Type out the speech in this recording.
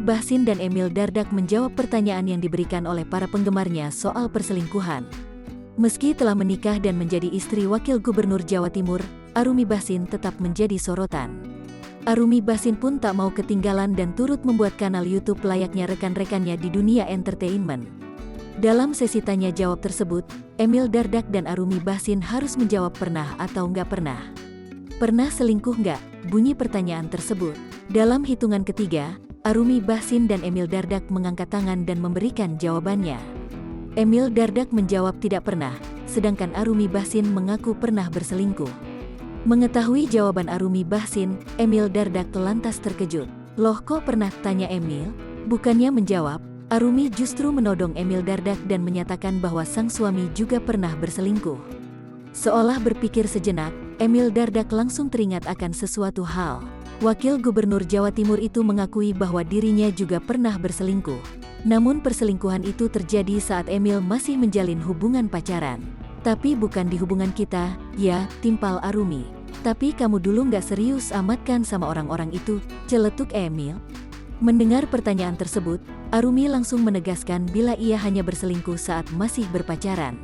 Bahsin dan Emil Dardak menjawab pertanyaan yang diberikan oleh para penggemarnya soal perselingkuhan. Meski telah menikah dan menjadi istri Wakil Gubernur Jawa Timur, Arumi Bahsin tetap menjadi sorotan. Arumi Bahsin pun tak mau ketinggalan dan turut membuat kanal YouTube layaknya rekan-rekannya di dunia entertainment. Dalam sesi tanya jawab tersebut, Emil Dardak dan Arumi Bahsin harus menjawab pernah atau nggak pernah. Pernah selingkuh nggak? Bunyi pertanyaan tersebut. Dalam hitungan ketiga, Arumi Bahsin dan Emil Dardak mengangkat tangan dan memberikan jawabannya. Emil Dardak menjawab tidak pernah, sedangkan Arumi Bahsin mengaku pernah berselingkuh. Mengetahui jawaban Arumi Bahsin, Emil Dardak lantas terkejut. Loh kok pernah? Tanya Emil. Bukannya menjawab, Arumi justru menodong Emil Dardak dan menyatakan bahwa sang suami juga pernah berselingkuh. Seolah berpikir sejenak, Emil Dardak langsung teringat akan sesuatu hal. Wakil Gubernur Jawa Timur itu mengakui bahwa dirinya juga pernah berselingkuh. Namun perselingkuhan itu terjadi saat Emil masih menjalin hubungan pacaran. Tapi bukan di hubungan kita, ya, timpal Arumi. Tapi kamu dulu nggak serius amat kan sama orang-orang itu, celetuk Emil. Mendengar pertanyaan tersebut, Arumi langsung menegaskan bila ia hanya berselingkuh saat masih berpacaran.